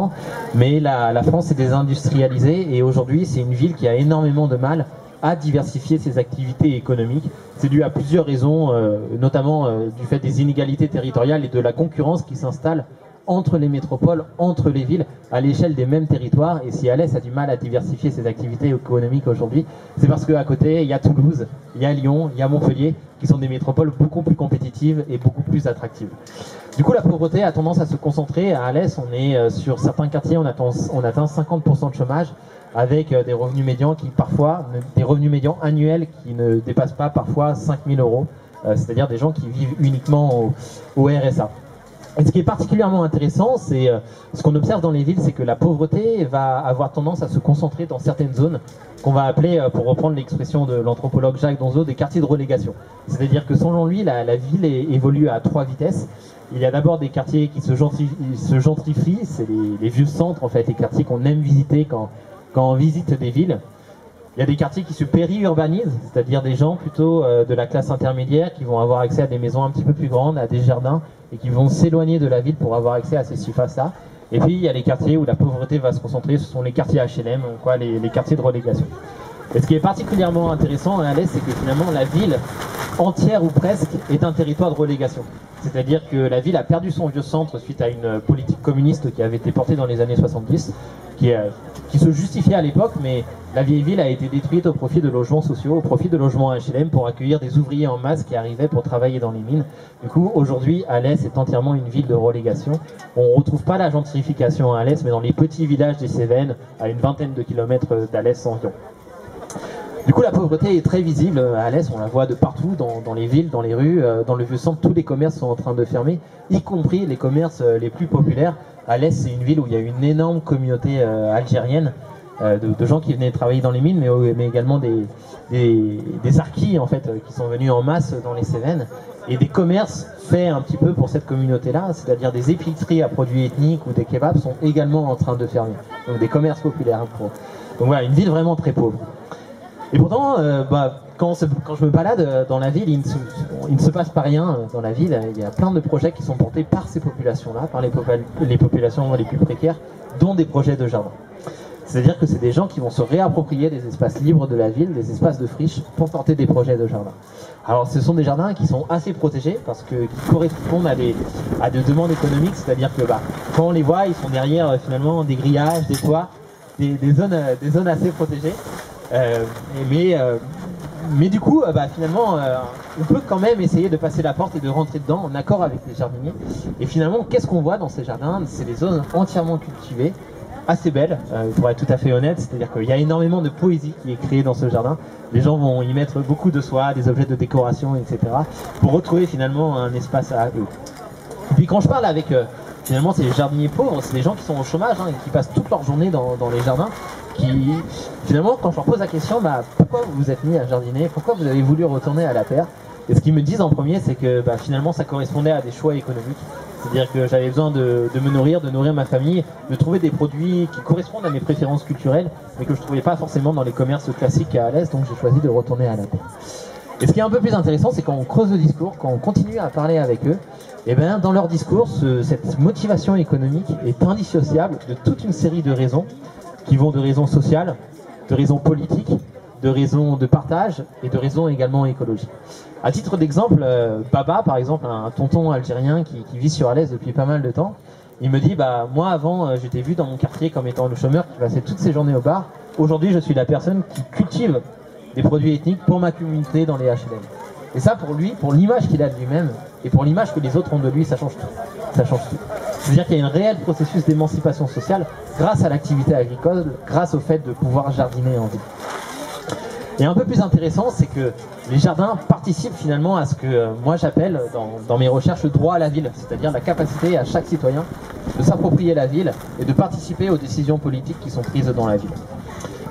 intéressant. Mais la France est désindustrialisée et aujourd'hui c'est une ville qui a énormément de mal à diversifier ses activités économiques. C'est dû à plusieurs raisons, notamment du fait des inégalités territoriales et de la concurrence qui s'installe entre les métropoles, entre les villes, à l'échelle des mêmes territoires. Et si Alès a du mal à diversifier ses activités économiques aujourd'hui, c'est parce qu'à côté, il y a Toulouse, il y a Lyon, il y a Montpellier, qui sont des métropoles beaucoup plus compétitives et beaucoup plus attractives. Du coup, la pauvreté a tendance à se concentrer. À Alès, on est sur certains quartiers, on atteint 50% de chômage, avec des revenus médians qui parfois, des revenus médians annuels qui ne dépassent pas parfois 5 000 euros, c'est-à-dire des gens qui vivent uniquement au RSA. Et ce qui est particulièrement intéressant, c'est ce qu'on observe dans les villes, c'est que la pauvreté va avoir tendance à se concentrer dans certaines zones qu'on va appeler, pour reprendre l'expression de l'anthropologue Jacques Donzo, des quartiers de relégation. C'est-à-dire que selon lui, la ville évolue à 3 vitesses. Il y a d'abord des quartiers qui se gentrifient, c'est les vieux centres en fait, les quartiers qu'on aime visiter quand on visite des villes. Il y a des quartiers qui se périurbanisent, c'est-à-dire des gens plutôt de la classe intermédiaire qui vont avoir accès à des maisons un petit peu plus grandes, à des jardins, et qui vont s'éloigner de la ville pour avoir accès à ces surfaces-là. Et puis il y a les quartiers où la pauvreté va se concentrer, ce sont les quartiers HLM, quoi, les quartiers de relégation. Et ce qui est particulièrement intéressant à Alès, c'est que finalement la ville entière ou presque est un territoire de relégation. C'est-à-dire que la ville a perdu son vieux centre suite à une politique communiste qui avait été portée dans les années 70, qui se justifiait à l'époque, mais la vieille ville a été détruite au profit de logements sociaux, au profit de logements HLM pour accueillir des ouvriers en masse qui arrivaient pour travailler dans les mines. Du coup, aujourd'hui, Alès est entièrement une ville de relégation. On ne retrouve pas la gentrification à Alès, mais dans les petits villages des Cévennes, à une vingtaine de kilomètres d'Alès environ. Du coup, la pauvreté est très visible à Alès, on la voit de partout, dans les villes, dans les rues, dans le Vieux-Centre, tous les commerces sont en train de fermer, y compris les commerces les plus populaires. Alès, c'est une ville où il y a une énorme communauté algérienne, de gens qui venaient travailler dans les mines, mais également des harkis en fait, qui sont venus en masse dans les Cévennes, et des commerces faits un petit peu pour cette communauté-là, c'est-à-dire des épiceries à produits ethniques ou des kebabs sont également en train de fermer. Donc des commerces populaires. Donc voilà, une ville vraiment très pauvre. Et pourtant, quand je me balade dans la ville, il ne se passe pas rien dans la ville. Il y a plein de projets qui sont portés par ces populations-là, par les populations les plus précaires, dont des projets de jardin. C'est-à-dire que c'est des gens qui vont se réapproprier des espaces libres de la ville, des espaces de friche, pour porter des projets de jardin. Alors ce sont des jardins qui sont assez protégés, parce qu'ils correspondent à des demandes économiques, c'est-à-dire que quand on les voit, ils sont derrière finalement des grillages, des toits, des zones assez protégées. Mais du coup, finalement, on peut quand même essayer de passer la porte et de rentrer dedans en accord avec les jardiniers. Et finalement, qu'est-ce qu'on voit dans ces jardins? C'est des zones entièrement cultivées, assez belles, pour être tout à fait honnête. C'est-à-dire qu'il y a énormément de poésie qui est créée dans ce jardin. Les gens vont y mettre beaucoup de soie, des objets de décoration, etc. pour retrouver finalement un espace à eux. Et puis quand je parle avec finalement ces jardiniers pauvres, c'est des gens qui sont au chômage et qui passent toute leur journée dans les jardins. Qui, finalement, quand je leur pose la question, pourquoi vous vous êtes mis à jardiner, pourquoi vous avez voulu retourner à la terre, et ce qu'ils me disent en premier, c'est que finalement ça correspondait à des choix économiques. C'est-à-dire que j'avais besoin de me nourrir, de nourrir ma famille, de trouver des produits qui correspondent à mes préférences culturelles, mais que je ne trouvais pas forcément dans les commerces classiques à Alès, donc j'ai choisi de retourner à la terre. Et ce qui est un peu plus intéressant, c'est quand on creuse le discours, quand on continue à parler avec eux, dans leur discours, cette motivation économique est indissociable de toute une série de raisons, qui vont de raisons sociales, de raisons politiques, de raisons de partage et de raisons également écologiques. À titre d'exemple, Baba, par exemple, un tonton algérien qui vit sur Alès depuis pas mal de temps, il me dit, moi avant, j'étais vu dans mon quartier comme étant le chômeur qui passait toutes ses journées au bar. Aujourd'hui, je suis la personne qui cultive des produits ethniques pour ma communauté dans les HLM. Et ça, pour lui, pour l'image qu'il a de lui-même et pour l'image que les autres ont de lui, ça change tout. Ça change tout. C'est-à-dire qu'il y a un réel processus d'émancipation sociale grâce à l'activité agricole, grâce au fait de pouvoir jardiner en ville. Et un peu plus intéressant, c'est que les jardins participent finalement à ce que moi j'appelle dans mes recherches le droit à la ville, c'est-à-dire la capacité à chaque citoyen de s'approprier la ville et de participer aux décisions politiques qui sont prises dans la ville.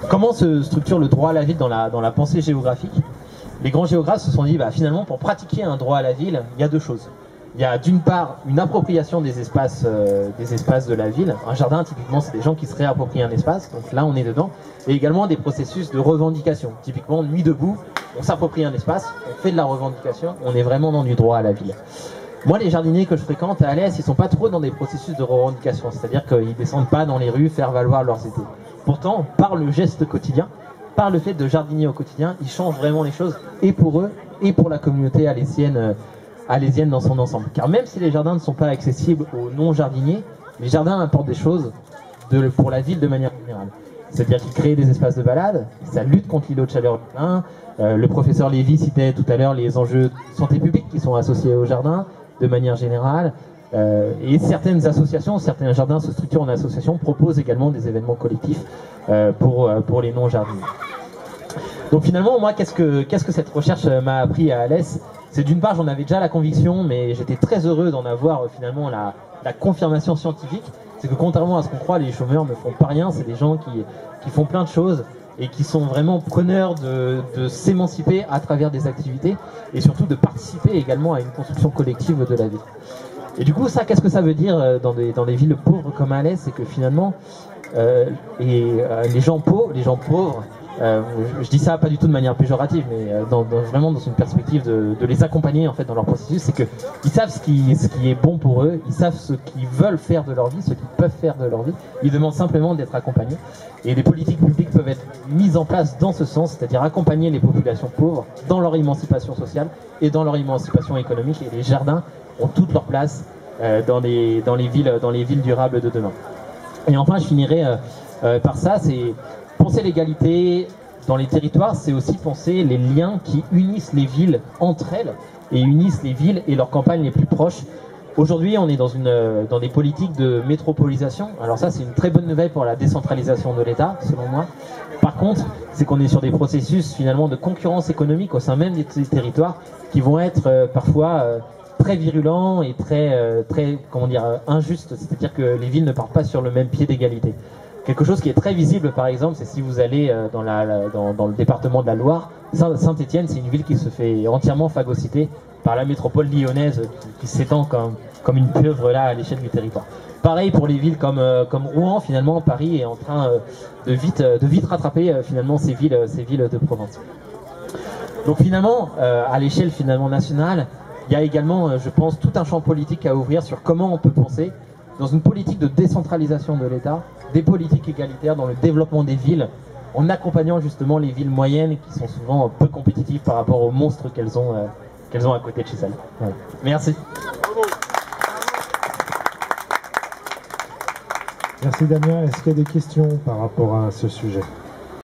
Comment se structure le droit à la ville dans la pensée géographique? Les grands géographes se sont dit, finalement, pour pratiquer un droit à la ville, il y a deux choses. Il y a d'une part une appropriation des espaces de la ville. Un jardin, typiquement, c'est des gens qui se réapproprient un espace, donc là on est dedans. Et également des processus de revendication. Typiquement, Nuit debout, on s'approprie un espace, on fait de la revendication, on est vraiment dans du droit à la ville. Moi, les jardiniers que je fréquente à Alès, ils sont pas trop dans des processus de revendication, c'est-à-dire qu'ils descendent pas dans les rues faire valoir leurs idées. Pourtant, par le geste quotidien, par le fait de jardiner au quotidien, ils changent vraiment les choses, et pour eux, et pour la communauté alésienne dans son ensemble. Car même si les jardins ne sont pas accessibles aux non-jardiniers, les jardins apportent des choses pour la ville de manière générale. C'est-à-dire qu'ils créent des espaces de balade, ça lutte contre l'îlot de chaleur urbain. Le professeur Lévy citait tout à l'heure les enjeux de santé publique qui sont associés au jardin de manière générale. Et certaines associations, certains jardins se structurent en association, proposent également des événements collectifs pour les non-jardiniers. Donc finalement, moi, qu'est-ce que cette recherche m'a appris à Alès? C'est d'une part, j'en avais déjà la conviction, mais j'étais très heureux d'en avoir finalement la confirmation scientifique. C'est que contrairement à ce qu'on croit, les chômeurs ne font pas rien, c'est des gens qui font plein de choses et qui sont vraiment preneurs de s'émanciper à travers des activités et surtout de participer également à une construction collective de la ville. Et du coup, ça, qu'est-ce que ça veut dire dans des villes pauvres comme Alès? C'est que finalement, les gens pauvres, je dis ça pas du tout de manière péjorative, mais vraiment dans une perspective de les accompagner en fait dans leur processus, c'est que ils savent ce qui est bon pour eux, ils savent ce qu'ils veulent faire de leur vie, ce qu'ils peuvent faire de leur vie, ils demandent simplement d'être accompagnés. Et des politiques publiques peuvent être mises en place dans ce sens, c'est-à-dire accompagner les populations pauvres dans leur émancipation sociale et dans leur émancipation économique. Et les jardins ont toute leur place dans les villes durables de demain. Et enfin, je finirai par ça, c'est penser l'égalité dans les territoires, c'est aussi penser les liens qui unissent les villes entre elles et unissent les villes et leurs campagnes les plus proches. Aujourd'hui, on est dans des politiques de métropolisation. Alors ça, c'est une très bonne nouvelle pour la décentralisation de l'État, selon moi. Par contre, c'est qu'on est sur des processus finalement de concurrence économique au sein même des territoires qui vont être parfois très virulents et très injustes. C'est-à-dire que les villes ne partent pas sur le même pied d'égalité. Quelque chose qui est très visible, par exemple, c'est si vous allez dans le département de la Loire, Saint-Étienne, c'est une ville qui se fait entièrement phagocyter par la métropole lyonnaise qui s'étend comme une pieuvre là à l'échelle du territoire. Pareil pour les villes comme Rouen, finalement, Paris est en train de vite rattraper finalement ces villes de province. Donc finalement, à l'échelle finalement nationale, il y a également, je pense, tout un champ politique à ouvrir sur comment on peut penser dans une politique de décentralisation de l'État, des politiques égalitaires dans le développement des villes, en accompagnant justement les villes moyennes qui sont souvent peu compétitives par rapport aux monstres qu'elles ont à côté de chez elles. Voilà. Merci. Merci Damien. Est-ce qu'il y a des questions par rapport à ce sujet ?